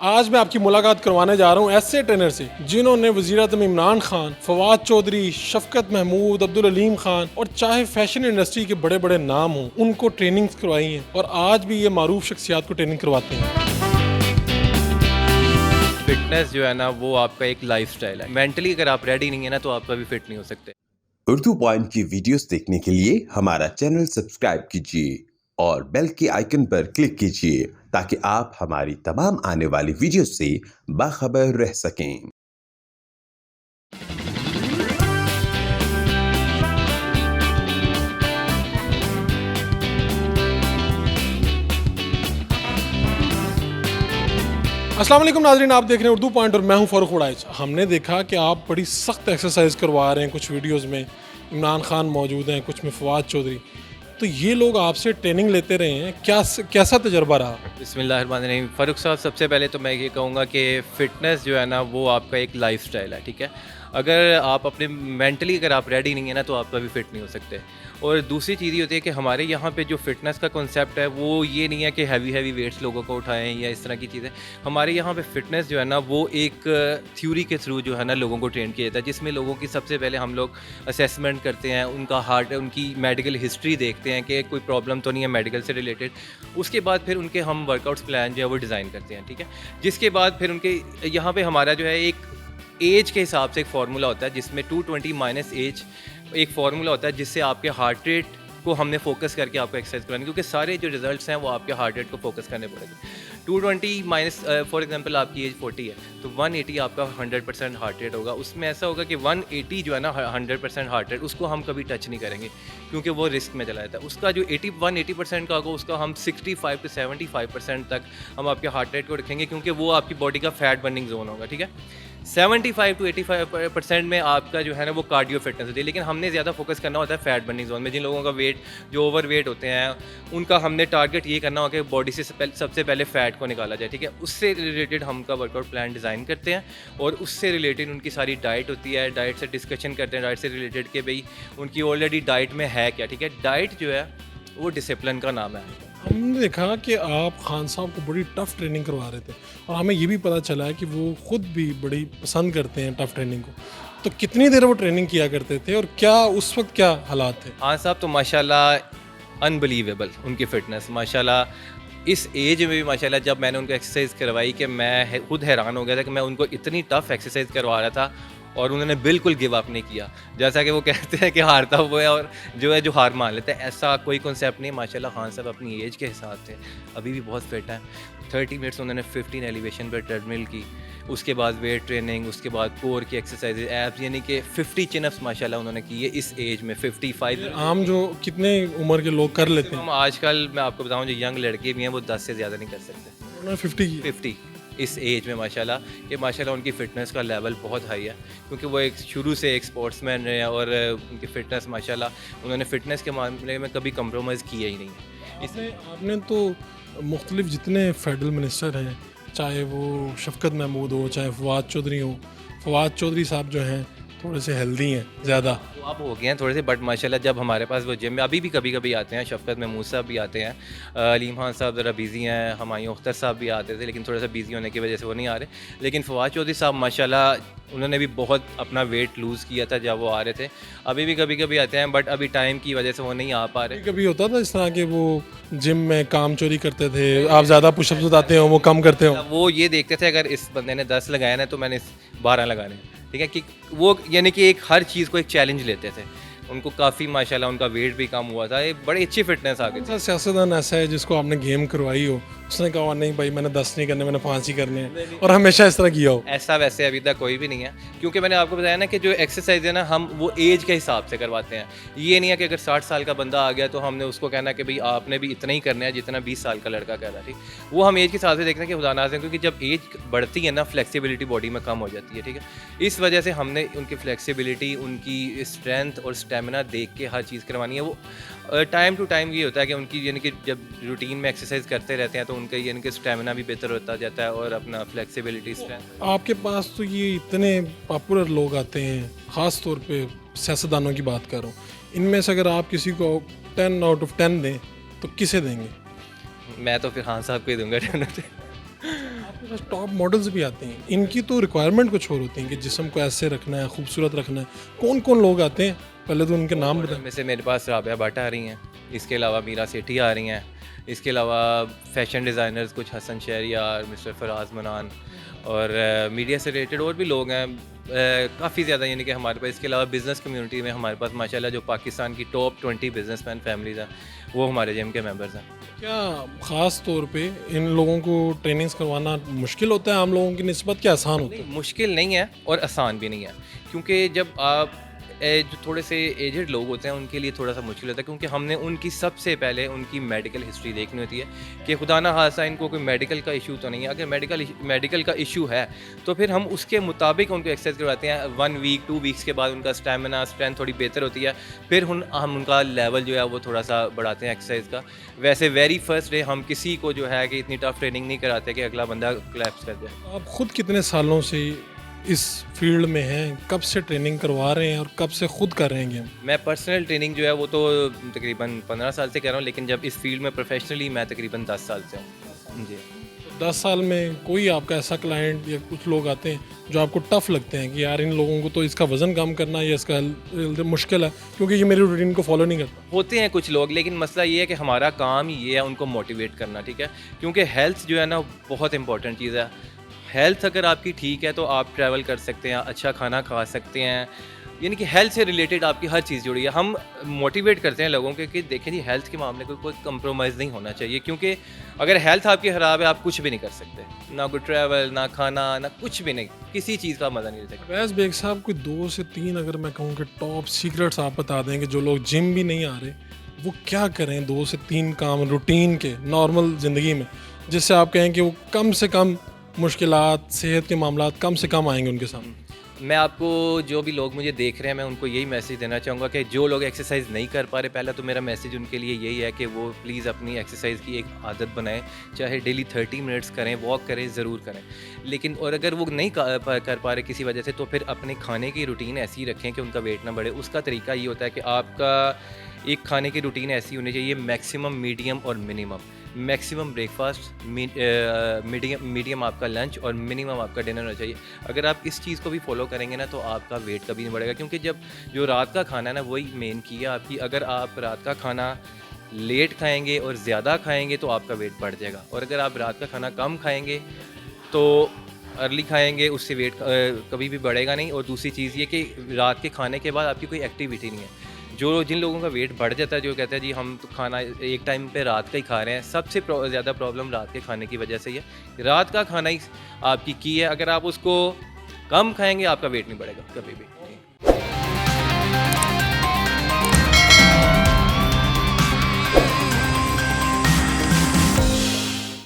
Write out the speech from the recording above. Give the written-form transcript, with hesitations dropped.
आज मैं आपकी मुलाकात करवाने जा रहा हूँ ऐसे ट्रेनर से जिन्होंने वज़ीर-ए-आज़म इमरान खान, फवाद चौधरी, शफकत महमूद, अब्दुल अलीम खान और चाहे फैशन इंडस्ट्री के बड़े बड़े नाम हों उनको ट्रेनिंग्स करवाई हैं और आज भी ये मारूफ शख्सियात को ट्रेनिंग करवाते हैं। फिटनेस जो है ना वो आपका एक लाइफस्टाइल है। मेंटली अगर आप रेडी नहीं है ना तो आप कभी फिट नहीं हो सकते। उर्दू पॉइंट की वीडियोस देखने के लिए हमारा चैनल सब्सक्राइब कीजिए और बेल के आइकन पर क्लिक कीजिए ताकि आप हमारी तमाम आने वाली वीडियोस से बाखबर रह सकें। अस्सलाम वालेकुम नाज़रीन, आप देख रहे हैं उर्दू पॉइंट और मैं हूं फ़ारूक उड़ाइच। हमने देखा कि आप बड़ी सख्त एक्सरसाइज करवा रहे हैं, कुछ वीडियोस में इमरान खान मौजूद हैं, कुछ में फवाद चौधरी। तो ये लोग आपसे ट्रेनिंग लेते रहे हैं, कैसा तजर्बा रहा? बिस्मिल्लाहिर्रहमानिर्रहीम। फ़ारूक साहब, सबसे पहले तो मैं ये कहूँगा कि फ़िटनेस जो है ना वो आपका एक लाइफस्टाइल है, ठीक है। अगर आप अपने मेंटली अगर आप रेडी नहीं है ना तो आप कभी फिट नहीं हो सकते। और दूसरी चीज़ ये होती है कि हमारे यहाँ पे जो फ़िटनेस का कॉन्सेप्ट है वो ये नहीं है कि हैवी वेट्स लोगों को उठाएं या इस तरह की चीज़ें। हमारे यहाँ पे फ़िटनेस जो है ना वो एक थ्योरी के थ्रू जो है ना लोगों को ट्रेन किया जाता है, जिसमें लोगों की सबसे पहले हम लोग असेसमेंट करते हैं, उनकी मेडिकल हिस्ट्री देखते हैं कि कोई प्रॉब्लम तो नहीं है मेडिकल से रिलेटेड। उसके बाद फिर उनके हम वर्कआउट्स प्लान जो है वो डिज़ाइन करते हैं, ठीक है। जिसके बाद फिर उनके यहाँ पे हमारा जो है एक एज के हिसाब से एक फार्मूला होता है जिसमें 220 माइनस एज एक फार्मूला होता है जिससे आपके हार्ट रेट को हमने फोकस करके आपको एक्सरसाइज करानी, क्योंकि सारे जो रिजल्ट्स हैं वो आपके हार्ट रेट को फोकस करने पड़ेंगे। 220 माइनस फॉर एग्जांपल आपकी एज 40 है तो 180 आपका 100% हार्ट रेट होगा। उसमें ऐसा होगा कि 180 जो है ना 100% हार्ट रेट उसको हम कभी टच नहीं करेंगे क्योंकि वो रिस्क में चला जाता है। उसका जो 180% का होगा उसका हम 65 से 75% तक हम आपके हार्ट रेट को रखेंगे, क्योंकि वो आपकी बॉडी का फैट बर्निंग जोन होगा, ठीक है। 75 से 85% में आपका जो है ना वो कार्डियो फिटनेस होती है, लेकिन हमने ज़्यादा फोकस करना होता है फैट बर्निंग जोन में। जिन लोगों का वेट जो ओवर वेट होते हैं उनका हमने टारगेट ये करना होगा कि बॉडी से सबसे पहले फ़ैट को निकाला जाए, ठीक है। उससे रिलेटेड हम का वर्कआउट प्लान डिज़ाइन करते हैं और उससे रिलेटेड उनकी सारी डाइट होती है, डाइट से डिस्कशन करते हैं, डाइट से रिलेटेड कि भाई उनकी ऑलरेडी डाइट में है क्या, ठीक है। डाइट जो है वो डिसिप्लिन का नाम है। हमने देखा कि आप खान साहब को बड़ी टफ़ ट्रेनिंग करवा रहे थे और हमें ये भी पता चला है कि वो ख़ुद भी बड़ी पसंद करते हैं टफ़ ट्रेनिंग को। तो कितनी देर वो ट्रेनिंग किया करते थे और क्या उस वक्त क्या हालात थे? खान साहब तो माशाल्लाह अनबिलीवेबल, उनकी फ़िटनेस माशाल्लाह इस एज में भी माशाल्लाह जब मैंने उनको एक्सरसाइज करवाई कि मैं खुद हैरान हो गया था कि मैं उनको इतनी टफ़ एक्सरसाइज करवा रहा था और उन्होंने बिल्कुल गिव अप नहीं किया। जैसा कि वो कहते हैं कि हारता हुआ है और जो है जो हार मान लेते हैं, ऐसा कोई कॉन्सेप्ट नहीं। माशाल्लाह खान साहब अपनी एज के हिसाब से अभी भी बहुत फिट हैं। 30 मिनट्स उन्होंने 15 एलिवेशन पर ट्रेडमिल की, उसके बाद वेट ट्रेनिंग, उसके बाद कोर की एक्सरसाइज, एब्स, यानी कि 50 चिनअप्स माशाल्लाह उन्होंने की है इस एज में। 55 आम जो कितने उम्र के लोग कर लेते हैं? हम आजकल मैं आपको बताऊँ जो यंग लड़के भी हैं वो 10 से ज़्यादा नहीं कर सकते। उन्होंने 50 इस एज में माशाल्लाह उनकी फ़िटनेस का लेवल बहुत हाई है, क्योंकि वो एक शुरू से एक स्पोर्ट्समैन रहे हैं और उनकी फ़िटनेस माशाल्लाह उन्होंने फ़िटनेस के मामले में कभी कंप्रोमाइज़ किया ही नहीं है। आपने तो मुख्तलिफ जितने फेडरल मिनिस्टर हैं, चाहे वो शफकत महमूद हो, चाहे फवाद चौधरी हो, फवाद चौधरी साहब जो हैं थोड़े से हेल्दी हैं ज़्यादा, तो आप हो गए हैं थोड़े से, बट माशाल्लाह जब हमारे पास वो जिम में अभी भी कभी कभी आते हैं, शफकत महमूद साहब भी आते हैं, अलीम खान साहब ज़रा बिज़ी हैं, हुमायूं अख्तर साहब भी आते थे लेकिन थोड़ा सा बिज़ी होने की वजह से वो नहीं आ रहे। लेकिन फवाद चौधरी साहब माशाल्लाह उन्होंने भी बहुत अपना वेट लूज़ किया था जब वो आ रहे थे। अभी भी कभी कभी आते हैं बट अभी टाइम की वजह से वो नहीं आ पा रहे। कभी होता था इस तरह के वो जिम में काम चोरी करते थे, आप ज़्यादा पुशअप्स बताते हो वो कम करते हो? वो ये देखते थे अगर इस बंदे ने 10 लगाया ना तो मैंने 12 लगाने, ठीक है, कि वो यानी कि एक हर चीज़ को एक चैलेंज लेते थे। उनको काफ़ी माशाल्लाह उनका वेट भी कम हुआ था, एक बड़ी अच्छी फिटनेस आ गई थी। सियासतदान ऐसा है जिसको आपने गेम करवाई हो, उसने कहा नहीं भाई मैंने 10 नहीं करने, मैंने 5 ही करने हैं और हमेशा इस तरह किया हो? ऐसा वैसे अभी तक कोई भी नहीं है, क्योंकि मैंने आपको बताया ना कि जो एक्सरसाइज है ना हम वो एज के हिसाब से करवाते हैं। ये नहीं है कि अगर 60 साल का बंदा आ गया तो हमने उसको कहना कि भाई आपने भी इतना ही करना है जितना 20 साल का लड़का कर रहा है, ठीक। वो हम एज के हिसाब से देखते हैं कि खुदा ना है, क्योंकि जब एज बढ़ती है ना फ्लेक्सिबिलिटी बॉडी में कम हो जाती है, ठीक है। इस वजह से हमने उनकी फ्लेक्सिबिलिटी, उनकी स्ट्रेंथ और स्टेमिना देख के हर चीज़ करवानी है। वो टाइम टू टाइम ये होता है कि उनकी यानी कि जब रूटीन में एक्सरसाइज करते रहते हैं तो उनका यानी कि स्टेमिना भी बेहतर होता जाता है और अपना फ्लेक्सिबिलिटी, स्ट्रेंथ। आपके पास तो ये इतने पॉपुलर लोग आते हैं, ख़ास तौर पे सियासतदानों की बात कर रहा हूँ, इनमें से अगर आप किसी को 10 आउट ऑफ 10 दें तो किसे देंगे? मैं तो फिर खान साहब को ही दूंगा। आपको टॉप मॉडल्स भी आते हैं, इनकी तो रिक्वायरमेंट कुछ और होती है कि जिस्म को ऐसे रखना है, खूबसूरत रखना है। कौन कौन लोग आते हैं, पहले तो उनके नाम बताएं। में से मेरे पास राबिया भट्ट आ रही हैं, इसके अलावा मीरा सेठी आ रही हैं, इसके अलावा फैशन डिज़ाइनर्स कुछ हसन शहरियार, मिस्टर फराज मनान और मीडिया से रिलेटेड और भी लोग हैं काफ़ी ज़्यादा, यानी कि हमारे पास। इसके अलावा बिज़नेस कम्युनिटी में हमारे पास माशाल्लाह जो पाकिस्तान की टॉप 20 बिजनेसमैन फैमिलीज़ हैं वो हमारे जिम के मेंबर्स हैं। क्या ख़ास तौर पे इन लोगों को ट्रेनिंग्स करवाना मुश्किल होता है आम लोगों की निस्बत, क्या आसान होता है? नहीं, मुश्किल नहीं है और आसान भी नहीं है, क्योंकि जब आप जो थोड़े से एजड लोग होते हैं उनके लिए थोड़ा सा मुश्किल होता है, क्योंकि हमने उनकी सबसे पहले उनकी मेडिकल हिस्ट्री देखनी होती है कि खुदा ना खास्ता इनको कोई मेडिकल का इशू तो नहीं है। अगर मेडिकल का इशू है तो फिर हम उसके मुताबिक उनको एक्सरसाइज करवाते हैं। 1 वीक 2 वीक्स के बाद उनका स्टेमिना स्ट्रेंथ थोड़ी बेहतर होती है, फिर हम उनका लेवल जो है वो थोड़ा सा बढ़ाते हैं एक्सरसाइज का। वैसे वेरी फर्स्ट डे हम किसी को जो है कि इतनी टफ ट्रेनिंग नहीं कराते कि अगला बंदा कोलैप्स कर जाए। आप खुद कितने सालों से इस फील्ड में हैं, कब से ट्रेनिंग करवा रहे हैं और कब से खुद कर रहे हैं गेम? मैं पर्सनल ट्रेनिंग जो है वो तो तकरीबन 15 साल से कर रहा हूँ, लेकिन जब इस फील्ड में प्रोफेशनली मैं तकरीबन 10 साल से हूँ जी। 10 साल में कोई आपका ऐसा क्लाइंट या कुछ लोग आते हैं जो आपको टफ लगते हैं कि यार इन लोगों को तो इसका वज़न कम करना या इसका मुश्किल है क्योंकि ये मेरी रूटीन को फॉलो नहीं करता? होते हैं कुछ लोग, लेकिन मसला ये है कि हमारा काम ये है उनको मोटिवेट करना, ठीक है, क्योंकि हेल्थ जो है ना बहुत इंपॉर्टेंट चीज़ है। हेल्थ अगर आपकी ठीक है तो आप ट्रैवल कर सकते हैं, अच्छा खाना खा सकते हैं, यानी कि हेल्थ से रिलेटेड आपकी हर चीज़ जुड़ी है। हम मोटिवेट करते हैं लोगों को कि देखें जी हेल्थ के मामले में कोई कंप्रोमाइज़ नहीं होना चाहिए, क्योंकि अगर हेल्थ आपकी ख़राब है आप कुछ भी नहीं कर सकते, ना कोई ट्रैवल, ना खाना, ना कुछ भी नहीं, किसी चीज़ का मज़ा नहीं ले सकते। फैज़ बेग साहब कोई 2 से 3 अगर मैं कहूँ कि टॉप सीक्रेट्स आप बता दें कि जो लोग जिम भी नहीं आ रहे वो क्या करें, 2 से 3 काम रूटीन के नॉर्मल ज़िंदगी में, जिससे आप कहें कि वो कम से कम मुश्किलात, सेहत के मामलात कम से कम आएंगे उनके सामने? मैं आपको, जो भी लोग मुझे देख रहे हैं, मैं उनको यही मैसेज देना चाहूँगा कि जो लोग एक्सरसाइज नहीं कर पा रहे, पहला तो मेरा मैसेज उनके लिए यही है कि वो प्लीज़ अपनी एक्सरसाइज की एक आदत बनाएं, चाहे डेली 30 मिनट्स करें, वॉक करें, ज़रूर करें। लेकिन और अगर वो नहीं कर पा रहे किसी वजह से, तो फिर अपने खाने की रूटीन ऐसी रखें कि उनका वेट ना बढ़े। उसका तरीका ये होता है कि आपका एक खाने की रूटीन ऐसी होनी चाहिए, मैक्सिमम, मीडियम और मिनिमम। मैक्सिमम ब्रेकफास्ट, मीडियम आपका लंच और मिनिमम आपका डिनर होना चाहिए। अगर आप इस चीज़ को भी फॉलो करेंगे ना तो आपका वेट कभी नहीं बढ़ेगा, क्योंकि जब जो रात का खाना है ना वही मेन की है आपकी। अगर आप रात का खाना लेट खाएंगे और ज़्यादा खाएंगे तो आपका वेट बढ़ जाएगा, और अगर आप रात का खाना कम खाएंगे तो अर्ली खाएंगे, उससे वेट कभी भी बढ़ेगा नहीं। और दूसरी चीज़ ये कि रात के खाने के बाद आपकी कोई एक्टिविटी नहीं है। जिन लोगों का वेट बढ़ जाता है, जो कहते हैं जी हम तो खाना एक टाइम पे रात का ही खा रहे हैं, सबसे ज़्यादा प्रॉब्लम रात के खाने की वजह से ही है। रात का खाना ही आपकी की है, अगर आप उसको कम खाएंगे आपका वेट नहीं बढ़ेगा कभी भी।